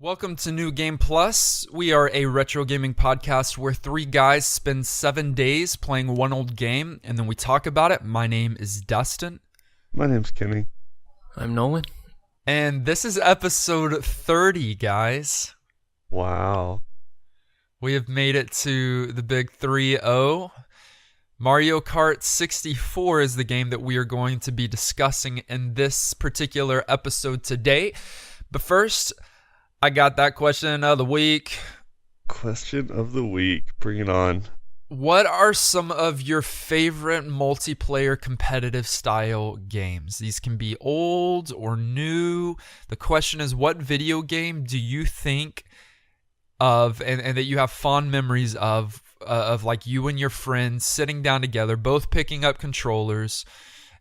Welcome to New Game Plus. We are a retro gaming podcast where three guys spend 7 days playing one old game, and then we talk about it. My name is Dustin. My name's Kenny. I'm Nolan. And this is episode 30, guys. Wow. We have made it to the big 3-0. Mario Kart 64 is the game that we are going to be discussing in this particular episode today. But first, I got that question of the week. Question of the week. Bring it on. What are some of your favorite multiplayer competitive style games? These can be old or new. The question is, what video game do you think of and that you have fond memories of like you and your friends sitting down together, both picking up controllers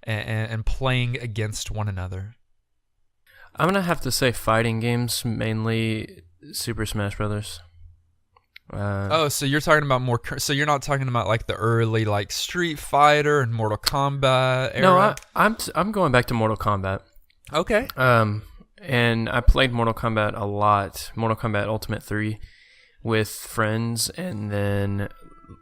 and playing against one another? I'm going to have to say fighting games, mainly Super Smash Brothers. So you're talking about more... So you're not talking about like the early like Street Fighter and Mortal Kombat era? No, I'm going back to Mortal Kombat. Okay. And I played Mortal Kombat a lot. Mortal Kombat Ultimate 3 with friends, and then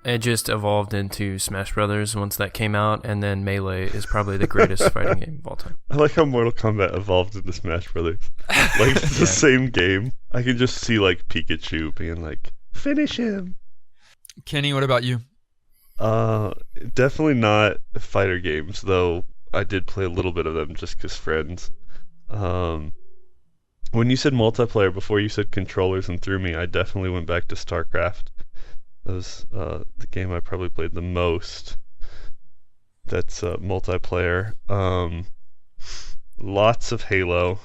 it just evolved into Smash Brothers once that came out, and then Melee is probably the greatest fighting game of all time. I like how Mortal Kombat evolved into Smash Brothers. Like, it's the same game. I can just see, like, Pikachu being like, finish him. Kenny, what about you? Definitely not fighter games, though I did play a little bit of them just because friends. When you said multiplayer before you said controllers and threw me, I definitely went back to StarCraft. That was the game I probably played the most. That's multiplayer. Lots of Halo.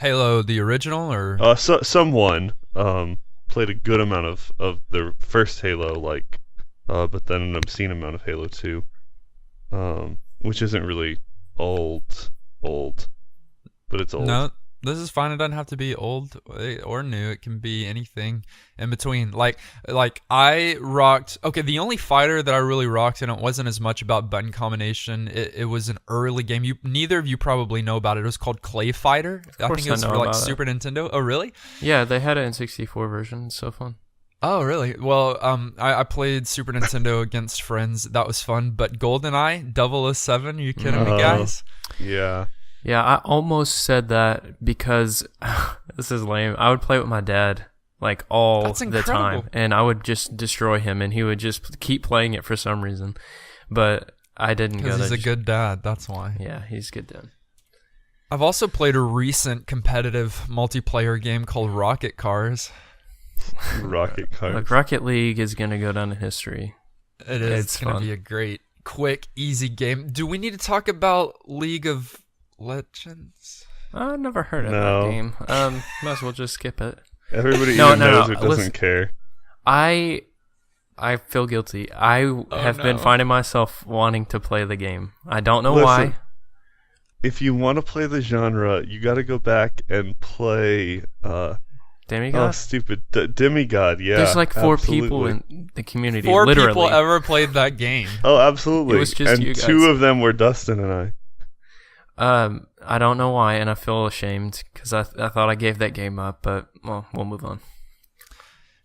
Halo, the original, or? Someone played a good amount of the first Halo, but then an obscene amount of Halo 2, which isn't really old, but it's old. No, this is fine. It doesn't have to be old or new. It can be anything in between. Like I rocked... Okay, the only fighter that I really rocked, and it wasn't as much about button combination, it was an early game. Neither of you probably know about it. It was called Clay Fighter. I think it was for like Super Nintendo. Oh, really? Yeah, they had it in 64 version. It's so fun. Oh, really? Well, I played Super Nintendo against friends. That was fun. But GoldenEye 007, are you kidding me, guys? Yeah. Yeah, I almost said that because this is lame. I would play with my dad like all the time, and I would just destroy him, and he would just keep playing it for some reason. But I didn't go there. Because he's a good dad, that's why. Yeah, he's a good dad. I've also played a recent competitive multiplayer game called Rocket Cars. Rocket Cars. Look, Rocket League is going to go down in history. It is. It's going to be a great, quick, easy game. Do we need to talk about League of Legends? I've never heard of that game. Might as well just skip it. Everybody knows it doesn't care. I feel guilty. I have been finding myself wanting to play the game. I don't know why. If you want to play the genre, you got to go back and play Demigod? Oh, stupid. Demigod, yeah. There's like four people in the community. Four literally. people ever played that game. Oh, absolutely. It was just and you guys. Two of them were Dustin and I. I don't know why, and I feel ashamed because I thought I gave that game up, but well, we'll move on.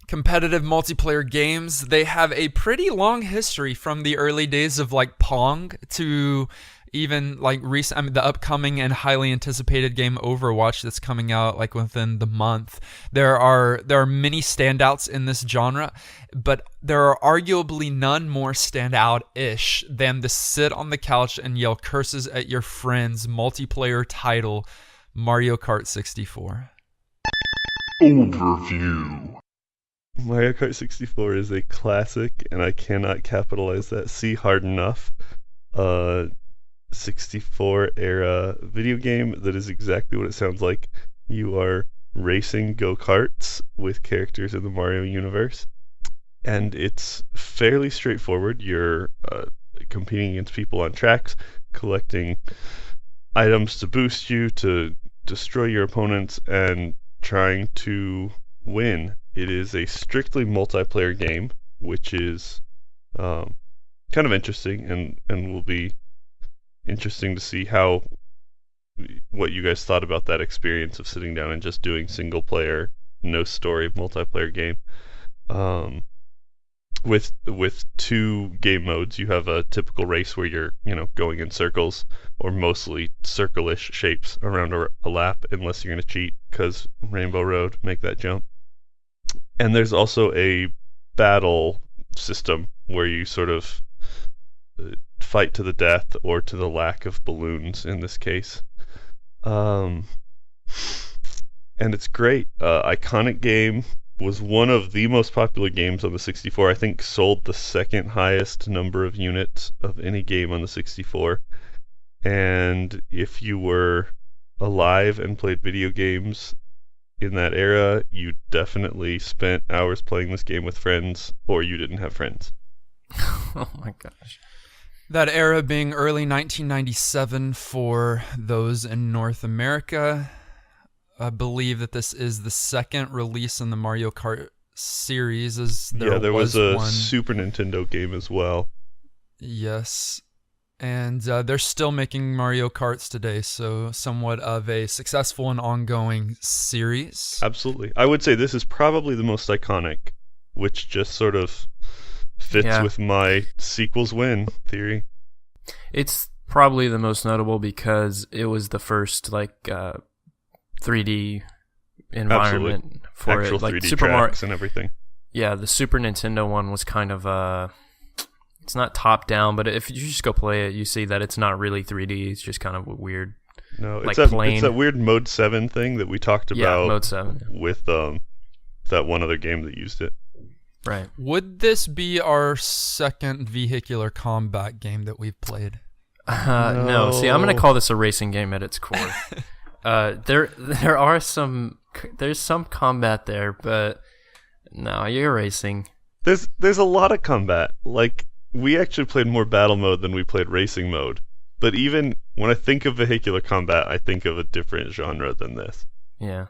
Competitive multiplayer games, they have a pretty long history from the early days of like Pong to even like recent. I mean, the upcoming and highly anticipated game Overwatch that's coming out like within the month. There are many standouts in this genre, but there are arguably none more standout-ish than the sit on the couch and yell curses at your friends multiplayer title, Mario Kart 64. Overview. Mario Kart 64 is a classic, and I cannot capitalize that C hard enough. 64 era video game that is exactly what it sounds like. You are racing go-karts with characters in the Mario universe, and it's fairly straightforward. You're competing against people on tracks, collecting items to boost you, to destroy your opponents, and trying to win. It is a strictly multiplayer game, which is kind of interesting, and will be interesting to see what you guys thought about that experience of sitting down and just doing single player no story multiplayer game. With two game modes, you have a typical race where you're going in circles or mostly circle-ish shapes around a lap, unless you're gonna cheat, because Rainbow Road make that jump. And there's also a battle system where you sort of fight to the death or to the lack of balloons in this case. And it's great. Iconic game, was one of the most popular games on the 64. I think sold the second highest number of units of any game on the 64. And if you were alive and played video games in that era, you definitely spent hours playing this game with friends, or you didn't have friends. Oh my gosh. That era being early 1997 for those in North America. I believe that this is the second release in the Mario Kart series. There was a one. Super Nintendo game as well. Yes. And they're still making Mario Karts today, so somewhat of a successful and ongoing series. Absolutely. I would say this is probably the most iconic, which just sort of fits with my sequels win theory. It's probably the most notable because it was the first 3D environment for actual it, like 3D Super tracks Mario and everything. Yeah, the Super Nintendo one was kind of it's not top down, but if you just go play it, you see that it's not really 3D. It's just kind of weird. No, like it's plain. that weird Mode 7 thing that we talked about. Mode 7 with that one other game that used it. Right. Would this be our second vehicular combat game that we've played? No. See, I'm gonna call this a racing game at its core. There's some combat there, but no, you're racing. There's a lot of combat. Like, we actually played more battle mode than we played racing mode. But even when I think of vehicular combat, I think of a different genre than this. Yeah.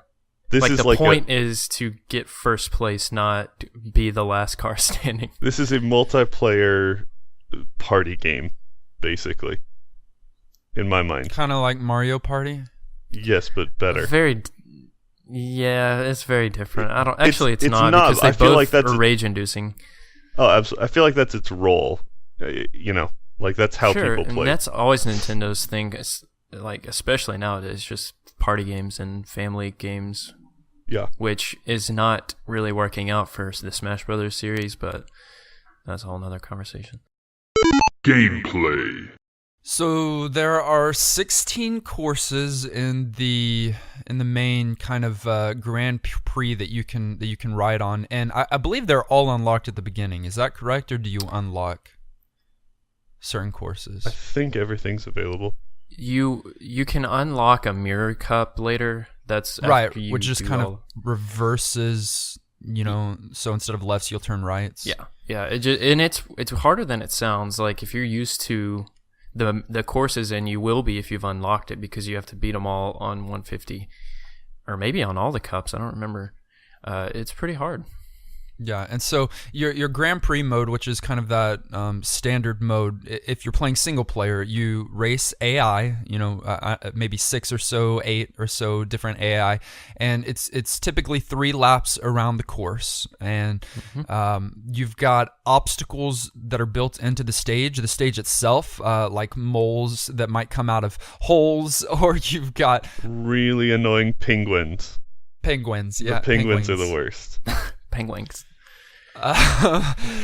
This is the point is to get first place, not be the last car standing. This is a multiplayer party game, basically, in my mind. Kind of like Mario Party? Yes, but better. It's very different. It's not because I they feel both like that's are rage-inducing. Oh, absolutely. I feel like that's its role. Like that's how people play. And that's always Nintendo's thing. Like especially nowadays, just party games and family games. Yeah. Which is not really working out for the Smash Brothers series, but that's a whole nother conversation. Gameplay. So there are 16 courses in the main kind of Grand Prix that you can ride on, and I believe they're all unlocked at the beginning. Is that correct, or do you unlock certain courses? I think everything's available. You can unlock a mirror cup later. That's right, which just kind of reverses. Mm-hmm. So instead of lefts, you'll turn rights. Yeah. It's harder than it sounds. Like if you're used to the courses, and you will be if you've unlocked it, because you have to beat them all on 150, or maybe on all the cups. I don't remember. It's pretty hard. Yeah, and so your Grand Prix mode, which is kind of that standard mode, if you're playing single player, you race AI, maybe 6 or so, 8 or so different AI, and it's typically 3 laps around the course, and you've got obstacles that are built into the stage itself, like moles that might come out of holes, or you've got really annoying penguins. Penguins, yeah. The penguins are the worst. Penguins.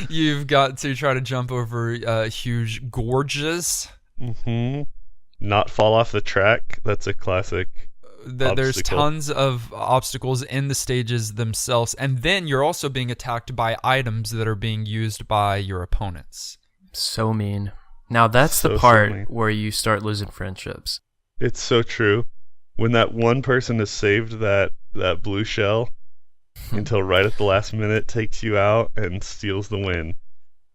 You've got to try to jump over huge gorges. Not fall off the track. That's a classic. There's tons of obstacles in the stages themselves, and then you're also being attacked by items that are being used by your opponents. So mean. Now that's the part where you start losing friendships. It's so true. When that one person has saved that blue shell until right at the last minute, takes you out and steals the win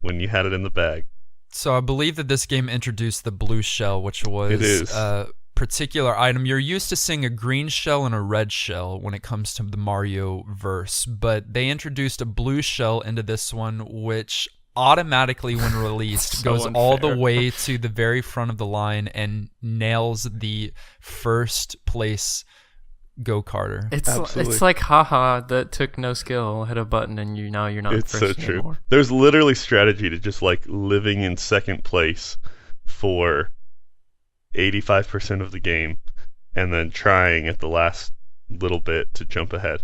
when you had it in the bag. So I believe that this game introduced the blue shell, which was a particular item. You're used to seeing a green shell and a red shell when it comes to the Mario verse, but they introduced a blue shell into this one, which automatically, when released, goes all the way to the very front of the line and nails the first place go-karter. It's like haha that took no skill, hit a button and you're not It's first so true. anymore. There's literally strategy to just like living in second place for 85% of the game and then trying at the last little bit to jump ahead.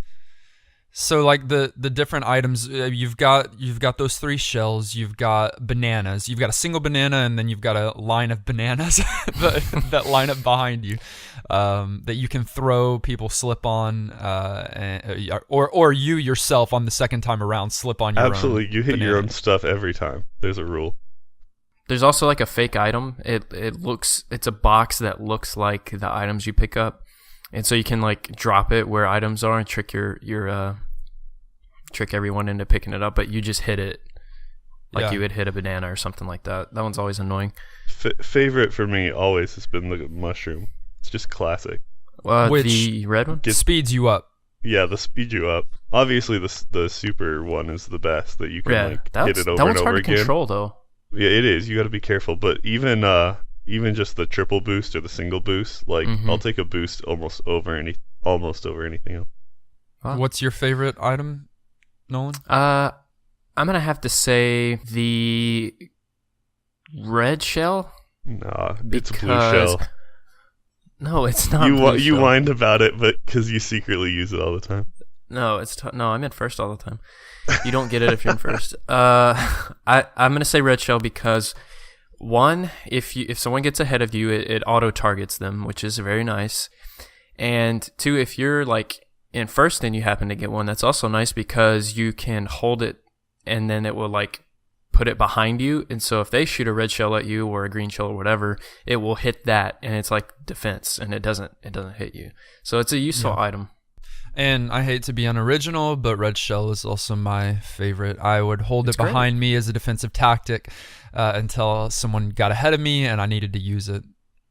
So like the different items, you've got those 3 shells, you've got bananas, you've got a single banana, and then you've got a line of bananas that line up behind you that you can throw. People slip on, or you yourself on the second time around slip on your Absolutely, own you hit your banana. own stuff every time. There's a rule. There's also like a fake item. It's a box that looks like the items you pick up. And so you can like drop it where items are and trick trick everyone into picking it up, but you just hit it like you would hit a banana or something like that. That one's always annoying. Favorite for me always has been the mushroom. It's just classic. Which the red one? speeds you up. Yeah, the speed you up. Obviously, the super one is the best that you can hit it over that one's and over hard again. to control though. Yeah, it is. You got to be careful. But even just the triple boost or the single boost, like I'll take a boost almost over anything else. Wow. What's your favorite item, Nolan? I'm gonna have to say the red shell. Nah, it's a blue Because- shell. No, it's not. You whined about it, but because you secretly use it all the time. No, no. I'm in first all the time. You don't get it if you're in first. I'm gonna say red shell because one, if someone gets ahead of you, it auto targets them, which is very nice. And two, if you're like in first and you happen to get one, that's also nice because you can hold it and then it will like put it behind you. And so if they shoot a red shell at you or a green shell or whatever, it will hit that and it's like defense and it doesn't hit you. So it's a useful item. And I hate to be unoriginal, but red shell is also my favorite. I would hold It's it behind me as a defensive tactic until someone got ahead of me and I needed to use it.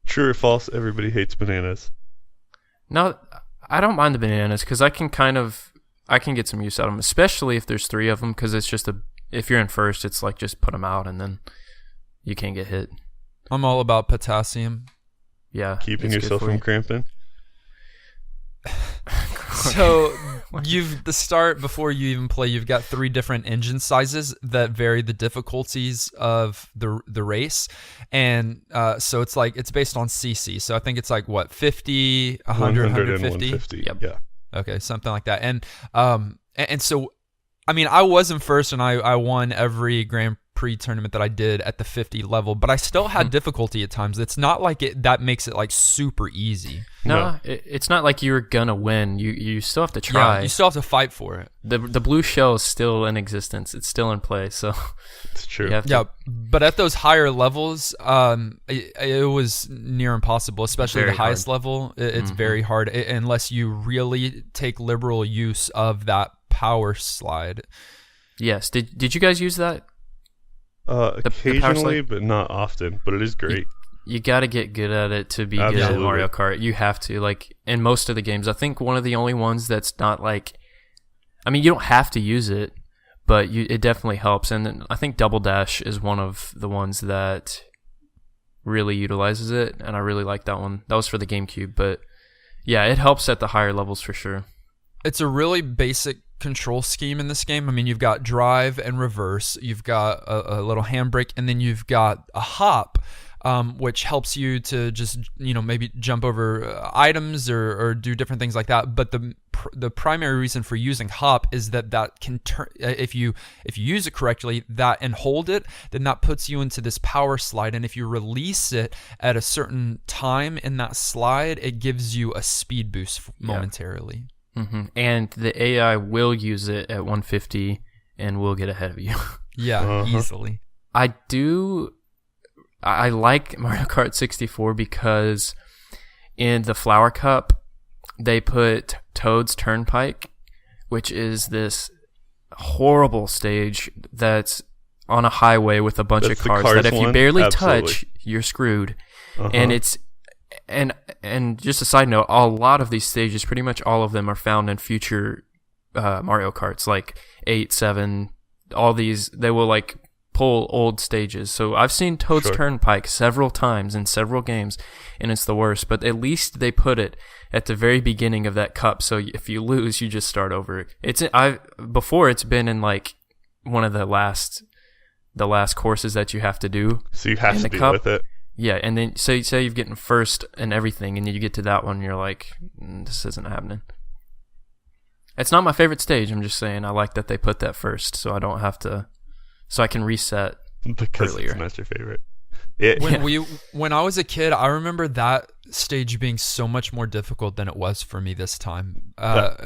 True or false? Everybody hates bananas. No, I don't mind the bananas because I can get some use out of them, especially if there's 3 of them because it's just if you're in first, it's like just put them out and then you can't get hit. I'm all about potassium. Yeah. Keeping it's good yourself for from you. cramping. So the start before you even play, you've got 3 different engine sizes that vary the difficulties of the race, and so it's based on CC. So I think it's like what 50, 100, 100 and 150. 150. Yep. Yeah. Okay, something like that. And so, I mean, I wasn't first, and I won every Grand Prix tournament that I did at the 50 level, but I still had difficulty at times. It's not like that makes it like super easy. No. It's not like you're gonna win. You still have to try. Yeah, you still have to fight for it. The blue shell is still in existence. It's still in play. So It's true. you have to, Yeah, but at those higher levels, it was near impossible, especially Very the highest level. It's very hard unless you really take liberal use of that power slide. Yes. Did you guys use that? The power Occasionally, slide? but not often. But it is great. You got to get good at it to be good at Absolutely. Mario Kart. You have to, like, in most of the games. I think one of the only ones that's not like, I mean, you don't have to use it, but it definitely helps. And then I think Double Dash is one of the ones that really utilizes it, and I really like that one. That was for the GameCube, but yeah, it helps at the higher levels for sure. It's a really basic control scheme in this game. I mean, you've got drive and reverse, you've got a little handbrake, and then you've got a hop, which helps you to just, maybe jump over items or do different things like that. But the primary reason for using hop is that can turn, if you use it correctly, and hold it, then that puts you into this power slide. And if you release it at a certain time in that slide, it gives you a speed boost momentarily. Mm-hmm. And the AI will use it at 150 and will get ahead of you. Yeah, easily. I like Mario Kart 64 because in the Flower Cup, they put Toad's Turnpike, which is this horrible stage that's on a highway with a bunch That's of the cars Cars that if you one? barely Absolutely. touch, you're screwed. Uh-huh. And it's and just a side note, a lot of these stages, pretty much all of them, are found in future Mario Karts, like 8, 7, all these. They will like pull old stages. So I've seen Toad's Sure. Turnpike several times in several games, and it's the worst. But at least they put it at the very beginning of that cup, so if you lose, you just start over. Before it's been in like one of the last courses that you have to do. So you have in to the deal cup. with it. Yeah, and then say you've getting first and everything, and then you get to that one, and you're like, this isn't happening. It's not my favorite stage. I'm just saying I like that they put that first, so I can reset Because earlier. it's not your favorite. When I was a kid, I remember that stage being so much more difficult than it was for me this time.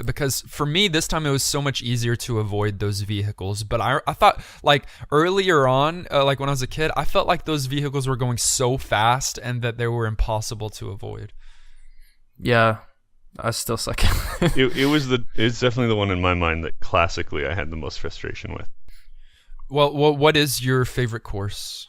Because for me this time it was so much easier to avoid those vehicles. But I thought like earlier on, like when I was a kid, I felt like those vehicles were going so fast and that they were impossible to avoid. Yeah, I still suck at it. It's definitely the one in my mind that classically I had the most frustration with. Well, what is your favorite course?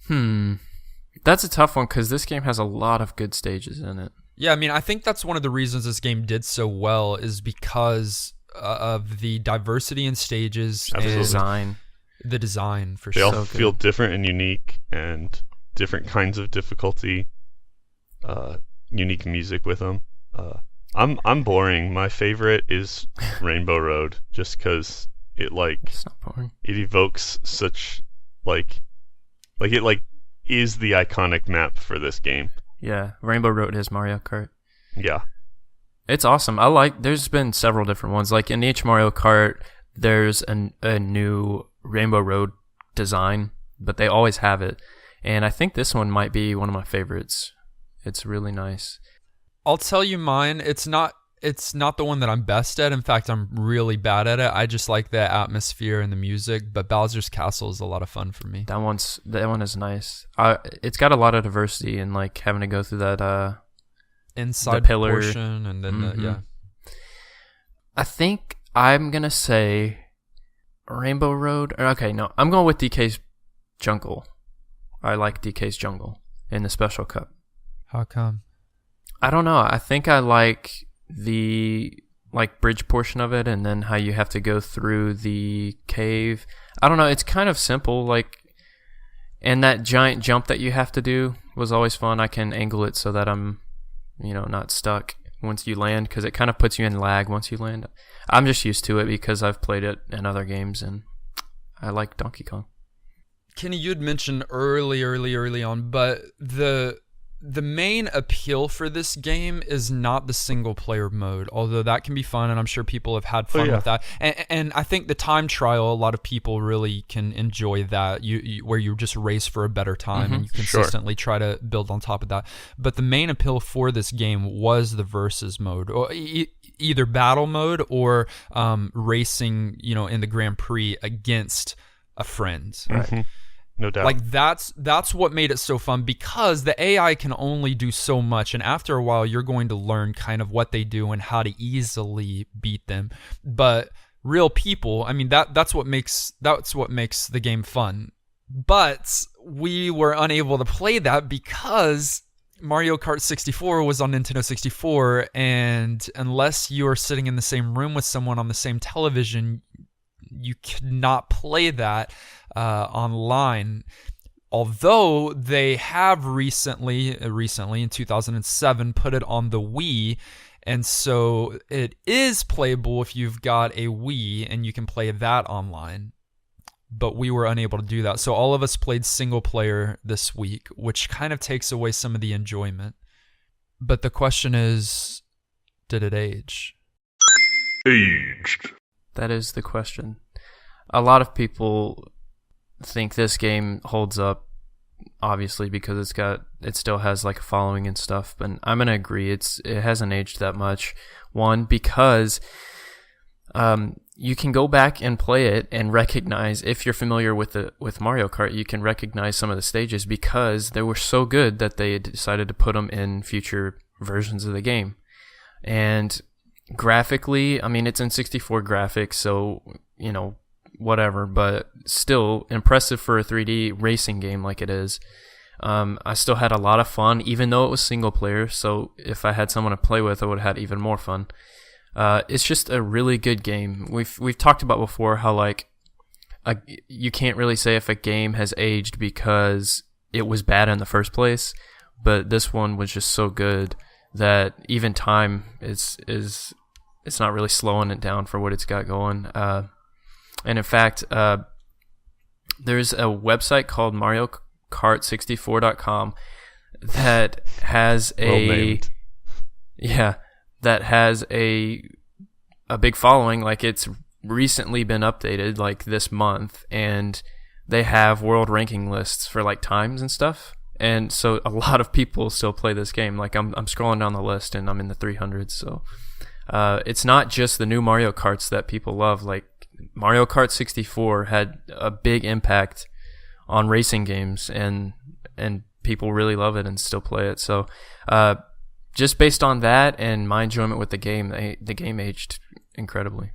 That's a tough one because this game has a lot of good stages in it. Yeah, I mean, I think that's one of the reasons this game did so well is because of the diversity in stages Absolutely. and Design. the design for They sure. all So feel good. different and unique, and different kinds of difficulty. Unique music with them. I'm boring. My favorite is Rainbow Road, just because it It's not boring. it evokes such like it is the iconic map for this game. Yeah, Rainbow Road is Mario Kart. Yeah. It's awesome. There's been several different ones. Like in each Mario Kart, there's a new Rainbow Road design, but they always have it. And I think this one might be one of my favorites. It's really nice. I'll tell you mine. It's not the one that I'm best at. In fact, I'm really bad at it. I just like the atmosphere and the music, but Bowser's Castle is a lot of fun for me. That one is nice. It's got a lot of diversity and like having to go through that Inside the pillar portion and then Mhm. yeah. I think I'm gonna say Rainbow Road. Okay, no, I'm going with DK's Jungle. I like DK's Jungle in the Special Cup. How come? I don't know. I think I like the bridge portion of it, and then how you have to go through the cave. I don't know. It's kind of simple, and that giant jump that you have to do was always fun. I can angle it so that I'm, not stuck once you land, because it kind of puts you in lag once you land. I'm just used to it because I've played it in other games, and I like Donkey Kong. Kenny, you'd mentioned early on, but the main appeal for this game is not the single player mode, although that can be fun, and I'm sure people have had fun with that. And I think the time trial, a lot of people really can enjoy that, where you just race for a better time and you consistently try to build on top of that. But the main appeal for this game was the versus mode, or either battle mode or racing, in the Grand Prix against a friend. Mm-hmm. No doubt. Like that's what made it so fun, because the AI can only do so much, and after a while you're going to learn kind of what they do and how to easily beat them. But real people, I mean, that's what makes the game fun. But we were unable to play that because Mario Kart 64 was on Nintendo 64, and unless you're sitting in the same room with someone on the same television, you cannot play that online. Although they have recently in 2007 put it on the Wii, and so it is playable if you've got a Wii and you can play that online. But we were unable to do that, so all of us played single player this week, which kind of takes away some of the enjoyment. But the question is, did it age? Aged. That is the question. A lot of people think this game holds up, obviously, because it still has like a following and stuff. But I'm gonna agree, it hasn't aged that much. One, because you can go back and play it and recognize, if you're familiar with Mario Kart, you can recognize some of the stages because they were so good that they decided to put them in future versions of the game. And graphically, I mean, it's in 64 graphics, so whatever, but still impressive for a 3D racing game like it is. I still had a lot of fun, even though it was single player, so if I had someone to play with, I would have had even more fun. It's just a really good game. We've talked about before how you can't really say if a game has aged because it was bad in the first place, but this one was just so good that even time is it's not really slowing it down for what it's got going. And in fact, there's a website called MarioKart64.com that has that has a big following. Like, it's recently been updated like this month, and they have world ranking lists for like times and stuff. And so a lot of people still play this game. Like, I'm scrolling down the list and I'm in the 300s. So it's not just the new Mario Karts that people love. Like, Mario Kart 64 had a big impact on racing games, and people really love it and still play it. So just based on that and my enjoyment with the game aged incredibly.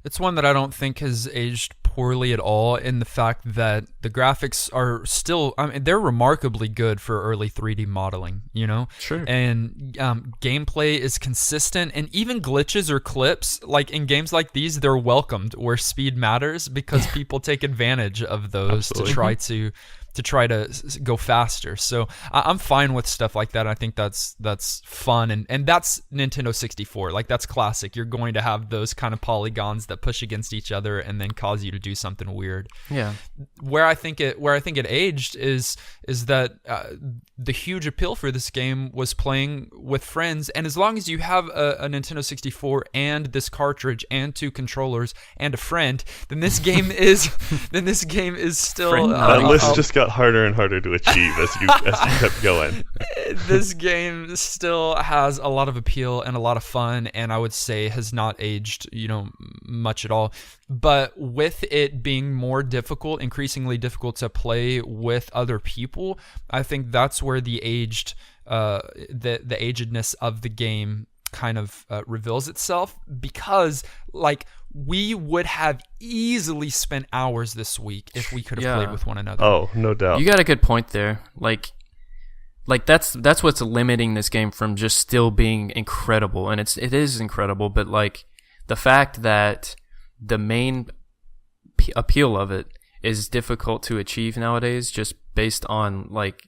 It's one that I don't think has aged poorly at all, in the fact that the graphics are still, I mean, they're remarkably good for early 3D modeling, you know? Sure. And gameplay is consistent, and even glitches or clips, like in games like these, they're welcomed where speed matters, because people take advantage of those Absolutely. to try to go faster. So I'm fine with stuff like that. I think that's fun, and that's Nintendo 64. Like, that's classic. You're going to have those kind of polygons that push against each other and then cause you to do something weird. Yeah. Where I think it aged is that the huge appeal for this game was playing with friends, and as long as you have a Nintendo 64 and this cartridge and 2 controllers and a friend, then this game is still that list just got harder and harder to achieve as you kept going. This game still has a lot of appeal and a lot of fun, and I would say has not aged, much at all. But with it being more difficult, increasingly difficult to play with other people, I think that's where the agedness of the game kind of reveals itself, because like we would have easily spent hours this week if we could have played with one another. Oh, no doubt. You got a good point there. Like that's what's limiting this game from just still being incredible, and it is incredible, but like the fact that the main appeal of it is difficult to achieve nowadays, just based on like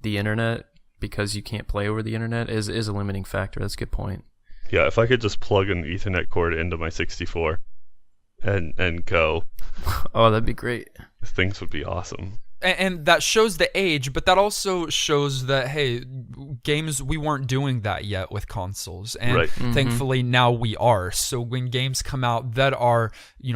the internet, because you can't play over the internet, is a limiting factor. That's a good point. Yeah, if I could just plug an Ethernet cord into my 64 and go, oh, that'd be great. Things would be awesome. And that shows the age, but that also shows that, hey, games, we weren't doing that yet with consoles. And Right. thankfully now we are. So when games come out that are,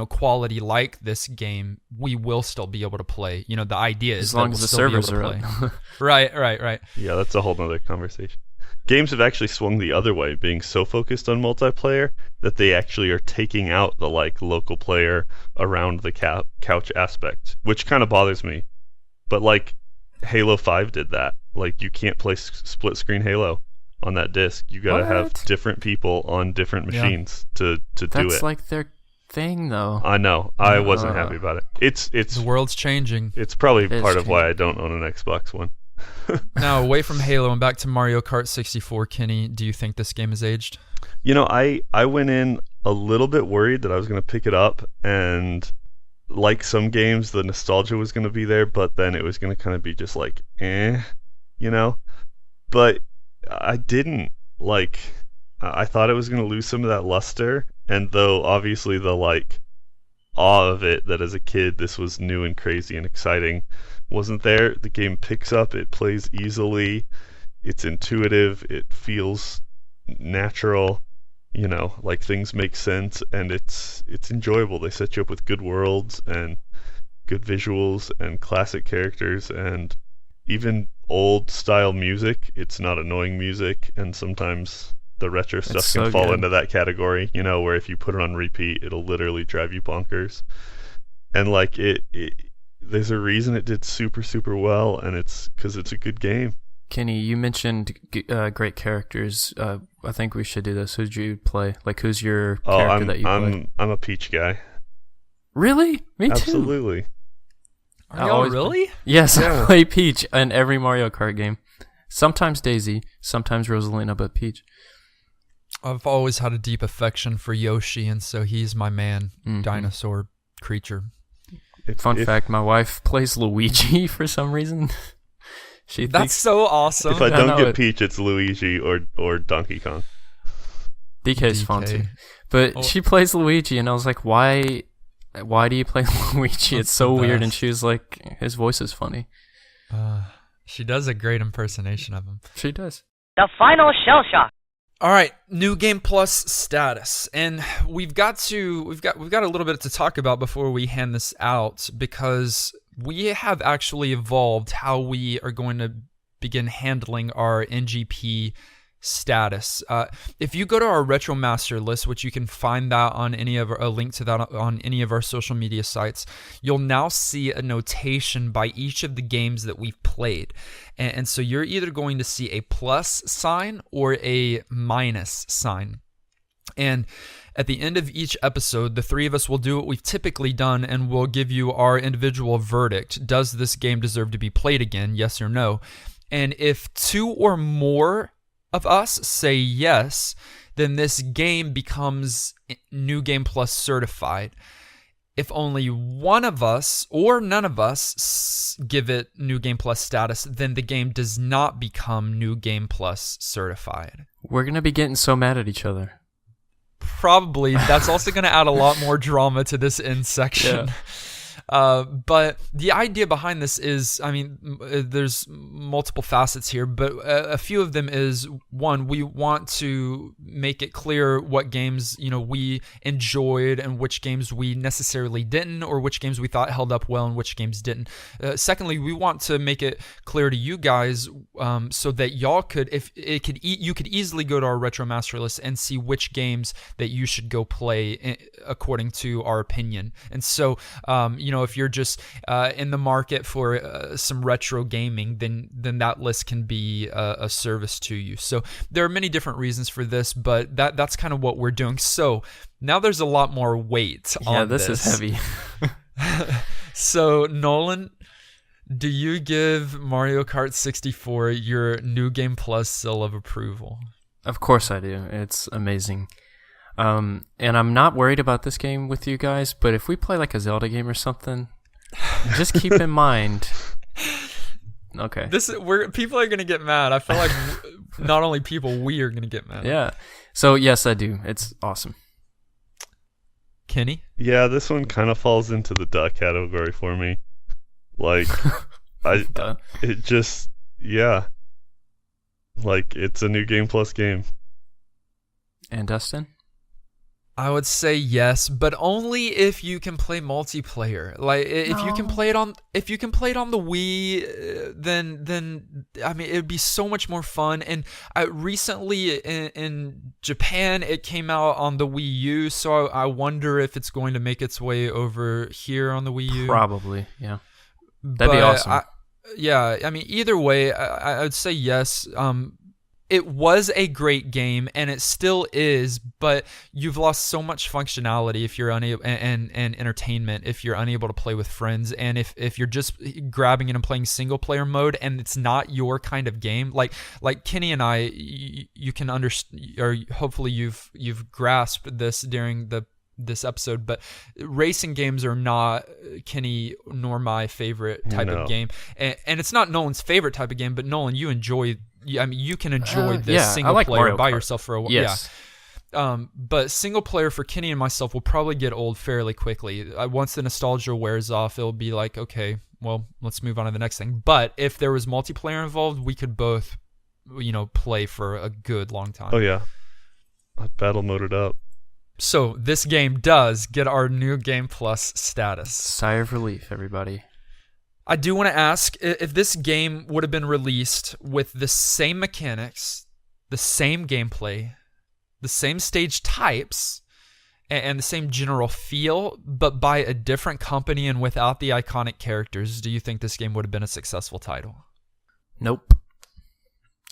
quality like this game, we will still be able to play. The idea is as long as the servers are up. Right. Yeah, that's a whole nother conversation. Games have actually swung the other way, being so focused on multiplayer that they actually are taking out the local player around the couch aspect, which kind of bothers me. But like Halo 5 did that. Like, you can't play split screen Halo on that disc. You gotta have different people on different machines to do it. That's like their thing, though. I know. I wasn't happy about it. It's The world's changing. It's probably It is part of why changing. I don't own an Xbox One. Now, away from Halo and back to Mario Kart 64, Kenny, do you think this game has aged? I went in a little bit worried that I was going to pick it up, and like some games, the nostalgia was going to be there, but then it was going to kind of be just like, But I didn't. Like, I thought it was going to lose some of that luster, and though obviously the awe of it, that as a kid this was new and crazy and exciting, wasn't there. The game picks up, it plays easily, it's intuitive, it feels natural, like things make sense, and it's enjoyable. They set you up with good worlds and good visuals and classic characters and even old style music. It's not annoying music, and sometimes the retro stuff It's can so fall good. into that category, where if you put it on repeat, it'll literally drive you bonkers. And like it there's a reason it did super, super well, and it's because it's a good game. Kenny, you mentioned great characters. I think we should do this. Who'd you play? Like, who's your character that you play? I'm a Peach guy. Really? Me too. Absolutely. Are I y'all always- really? Yes, Yeah. I play Peach in every Mario Kart game. Sometimes Daisy, sometimes Rosalina, but Peach. I've always had a deep affection for Yoshi, and so he's my man. Mhm. Dinosaur creature. Fun fact: my wife plays Luigi for some reason. That's so awesome. If I don't get Peach, it's Luigi or Donkey Kong. DK's fun too, but she plays Luigi, and I was like, "Why do you play Luigi? It's so weird." And she was like, "His voice is funny." She does a great impersonation of him. She does. The final shell shock. All right, New Game Plus status, and we've got a little bit to talk about before we hand this out, because we have actually evolved how we are going to begin handling our NGP status. If you go to our Retro Master list, which you can find that on a link to that on any of our social media sites, you'll now see a notation by each of the games that we've played. And so you're either going to see a plus sign or a minus sign. And at the end of each episode, the three of us will do what we've typically done, and we'll give you our individual verdict. Does this game deserve to be played again? Yes or no? And if two or more of us say yes, then this game becomes New Game Plus certified. If only one of us or none of us give it New Game Plus status, then the game does not become New Game Plus certified. We're going to be getting so mad at each other. Probably. That's also going to add a lot more drama to this end section. Yeah. But the idea behind this is, I mean, there's multiple facets here, but a few of them is, one, we want to make it clear what games, we enjoyed and which games we necessarily didn't, or which games we thought held up well and which games didn't. Secondly, we want to make it clear to you guys, so that y'all could, you could easily go to our Retro Master list and see which games that you should go play according to our opinion. And so, if you're just in the market for some retro gaming, then that list can be a service to you. So there are many different reasons for this, but that's kind of what we're doing. So now there's a lot more weight on this. Yeah, this is heavy. So Nolan, do you give Mario Kart 64 your New Game Plus seal of approval? Of course I do. It's amazing. And I'm not worried about this game with you guys, but if we play like a Zelda game or something, just keep in mind. Okay. People are gonna get mad. I feel like not only people, we are gonna get mad. Yeah. So yes, I do. It's awesome. Kenny? Yeah, this one kind of falls into the duh category for me. Like, it just, yeah. Like, it's a New Game Plus game. And Dustin? I would say yes, but only if you can play multiplayer. Like if you can play it on the Wii, then I mean it'd be so much more fun. And recently in Japan, it came out on the Wii U, so I wonder if it's going to make its way over here on the Wii U. Probably, yeah. That'd be awesome. I mean, either way, I would say yes. It was a great game, and it still is, but you've lost so much functionality if you're unable, and entertainment if you're unable to play with friends, and if you're just grabbing it and playing single player mode, and it's not your kind of game. Like Kenny and I, you can understand, or hopefully you've grasped this during this episode, but racing games are not Kenny nor my favorite type of game, and it's not Nolan's favorite type of game, but Nolan, you enjoy. I mean, you can enjoy this single player Mario by Kart. yourself for a while. Yes. Yeah. But single player for Kenny and myself will probably get old fairly quickly. Once the nostalgia wears off, it'll be like, okay, well, let's move on to the next thing. But if there was multiplayer involved, we could both, play for a good long time. Oh, yeah. I'd battle mode it up. So this game does get our New Game Plus status. Sigh of relief, everybody. I do want to ask, if this game would have been released with the same mechanics, the same gameplay, the same stage types, and the same general feel, but by a different company and without the iconic characters, do you think this game would have been a successful title? Nope.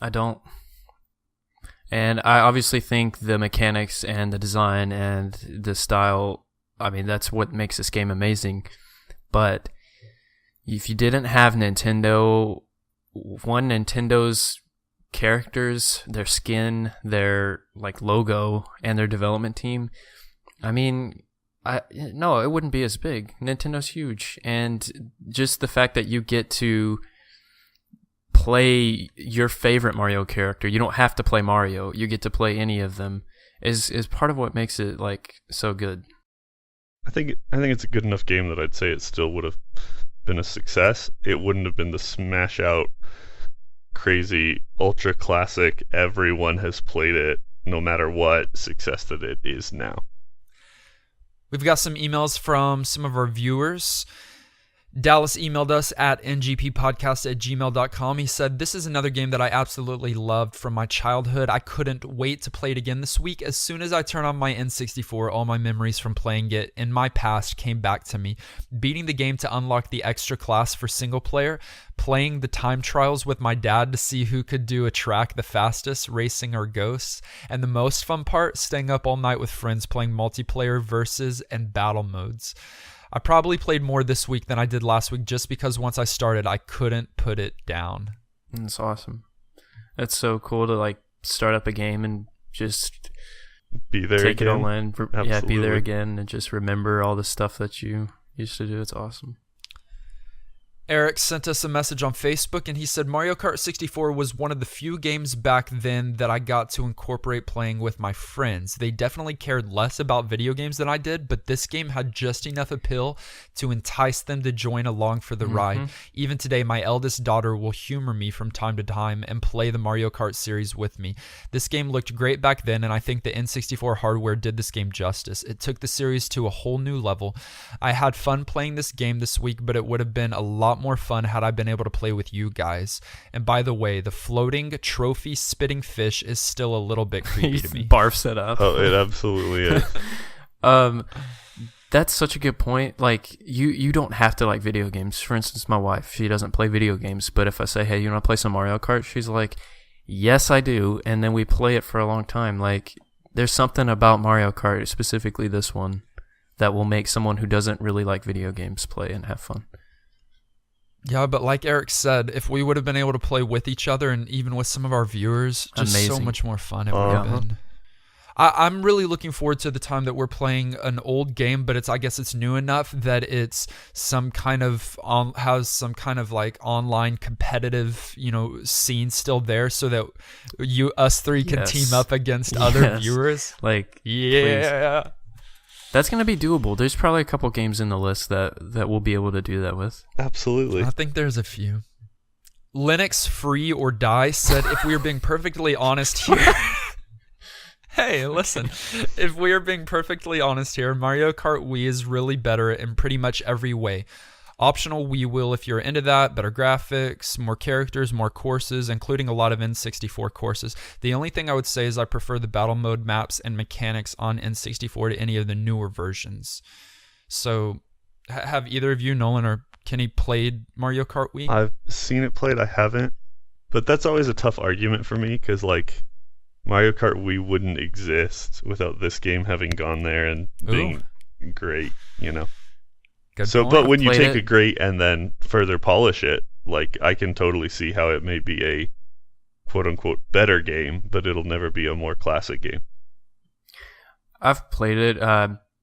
I don't. And I obviously think the mechanics and the design and the style, I mean, that's what makes this game amazing. But if you didn't have Nintendo's characters, their skin, their logo, and their development team, I mean, No, it wouldn't be as big. Nintendo's huge, and just the fact that you get to play your favorite Mario character, you don't have to play Mario, you get to play any of them, is part of what makes it like so good. I think it's a good enough game that I'd say it still would have been a success. It wouldn't have been the smash out, crazy, ultra classic, everyone has played it no matter what success that it is now. We've got some emails from some of our viewers. Dallas emailed us at ngppodcast@gmail.com. He said, "This is another game that I absolutely loved from my childhood. I couldn't wait to play it again this week. As soon as I turned on my N64, all my memories from playing it in my past came back to me. Beating the game to unlock the extra class for single player, playing the time trials with my dad to see who could do a track the fastest, racing or ghosts, and the most fun part, staying up all night with friends playing multiplayer versus and battle modes. I probably played more this week than I did last week just because once I started, I couldn't put it down." That's awesome. That's so cool to like start up a game and just Be there take again. it all in. Yeah, be Absolutely. there again and just remember all the stuff that you used to do. It's awesome. Eric sent us a message on Facebook and he said, "Mario Kart 64 was one of the few games back then that I got to incorporate playing with my friends. They definitely cared less about video games than I did, but this game had just enough appeal to entice them to join along for the ride. Even today, my eldest daughter will humor me from time to time and play the Mario Kart series with me. This game looked great back then, and I think the N64 hardware did this game justice. It took the series to a whole new level. I had fun playing this game this week, but it would have been a lot more fun had I been able to play with you guys. And by the way, the floating trophy spitting fish is still a little bit creepy to me." Barfs it up. Oh, it absolutely is. That's such a good point. Like you don't have to like video games. For instance, my wife, she doesn't play video games, but if I say, "Hey, you want to play some Mario Kart?" she's like, "Yes, I do." And then we play it for a long time. Like there's something about Mario Kart, specifically this one, that will make someone who doesn't really like video games play and have fun. Yeah, but like Eric said, if we would have been able to play with each other and even with some of our viewers, just so Amazing. much more fun it would have been. I'm really looking forward to the time that we're playing an old game, but I guess it's new enough that it's some kind of has some kind of like online competitive, scene still there, so that us three can Yes. team up against other Yes. viewers. Like, Yeah. please. That's going to be doable. There's probably a couple games in the list that we'll be able to do that with. Absolutely. I think there's a few. Linux Free or Die said, "If we are being perfectly honest here..." Hey, listen. "If we are being perfectly honest here, Mario Kart Wii is really better in pretty much every way. Optional Wii wheel if you're into that, better graphics, more characters, more courses, including a lot of N64 courses. The only thing I would say is I prefer the battle mode maps and mechanics on N64 to any of the newer versions." So, have either of you, Nolan or Kenny, played Mario Kart Wii? I've seen it played, I haven't. But that's always a tough argument for me, because, like, Mario Kart Wii wouldn't exist without this game having gone there and being great, Good So, point. but when you Played take it. a great and then further polish it, like, I can totally see how it may be a quote-unquote better game, but it'll never be a more classic game. I've played it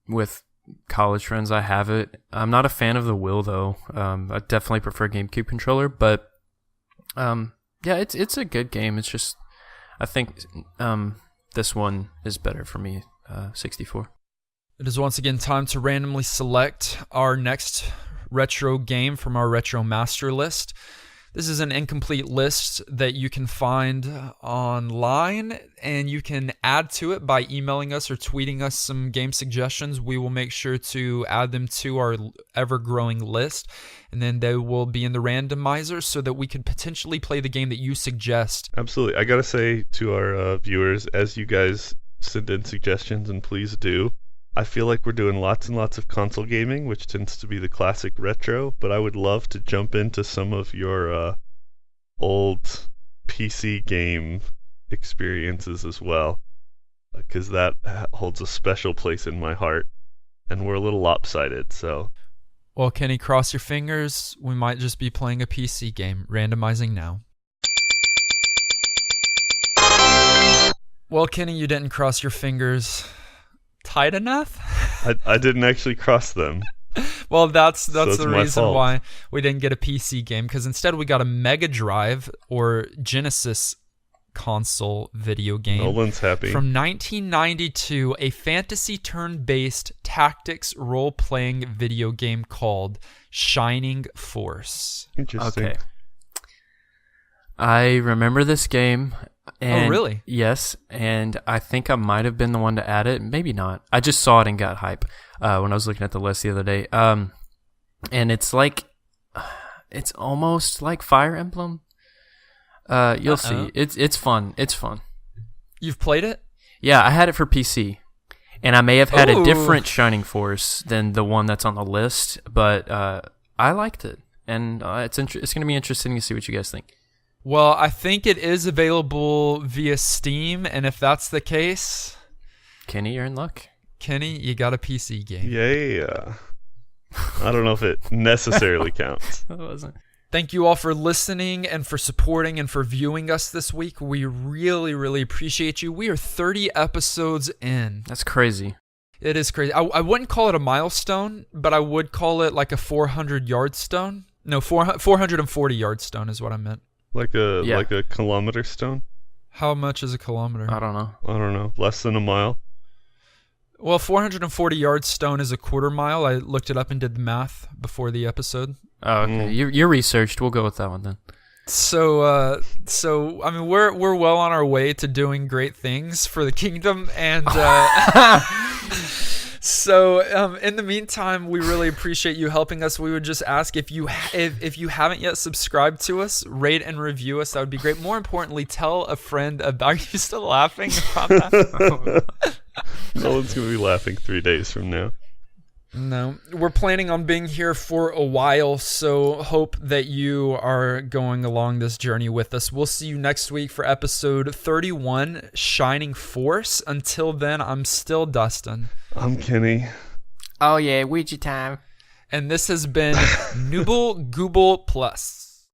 with college friends. I have it. I'm not a fan of the wheel, though. I definitely prefer GameCube controller, but yeah, it's a good game. It's just, I think this one is better for me, 64. It is once again time to randomly select our next retro game from our Retro Master list. This is an incomplete list that you can find online, and you can add to it by emailing us or tweeting us some game suggestions. We will make sure to add them to our ever-growing list, and then they will be in the randomizer so that we could potentially play the game that you suggest. Absolutely. I gotta say to our viewers, as you guys send in suggestions, and please do, I feel like we're doing lots and lots of console gaming, which tends to be the classic retro, but I would love to jump into some of your old PC game experiences as well, because that holds a special place in my heart, and we're a little lopsided, so... Well, Kenny, cross your fingers. We might just be playing a PC game. Randomizing now. Well, Kenny, you didn't cross your fingers tight enough? I didn't actually cross them. Well, that's it's the my reason fault. why we didn't get a PC game, because instead we got a Mega Drive or Genesis console video game Nolan's happy. from 1992, a fantasy turn-based tactics role-playing video game called Shining Force. Interesting. Okay. I remember this game. And really? Yes, and I think I might have been the one to add it. Maybe not. I just saw it and got hype when I was looking at the list the other day. And it's like, it's almost like Fire Emblem. You'll see. It's fun. It's fun. You've played it? Yeah, I had it for PC, and I may have had a Ooh. different Shining Force than the one that's on the list, but I liked it, and it's going to be interesting to see what you guys think. Well, I think it is available via Steam, and if that's the case, Kenny, you're in luck. Kenny, you got a PC game. Yeah. I don't know if it necessarily counts. It wasn't. Thank you all for listening and for supporting and for viewing us this week. We really, really appreciate you. We are 30 episodes in. That's crazy. It is crazy. I wouldn't call it a milestone, but I would call it like a 400-yard stone. No, 440-yard stone is what I meant. Like a kilometer stone? How much is a kilometer? I don't know. I don't know. Less than a mile? Well, 440-yard stone is a quarter mile. I looked it up and did the math before the episode. Oh, okay. You're researched. We'll go with that one then. So I mean, we're well on our way to doing great things for the kingdom, and so in the meantime, we really appreciate you helping us. We would just ask if you haven't yet subscribed to us, rate and review us. That would be great. More importantly, tell a friend about. Are you still laughing about that? Nolan's going to be laughing 3 days from now. No, we're planning on being here for a while, so hope that you are going along this journey with us. We'll see you next week for episode 31, Shining Force. Until then, I'm still Dustin. I'm Kenny. Oh, yeah. Ouija time. And this has been Nooble Google Plus.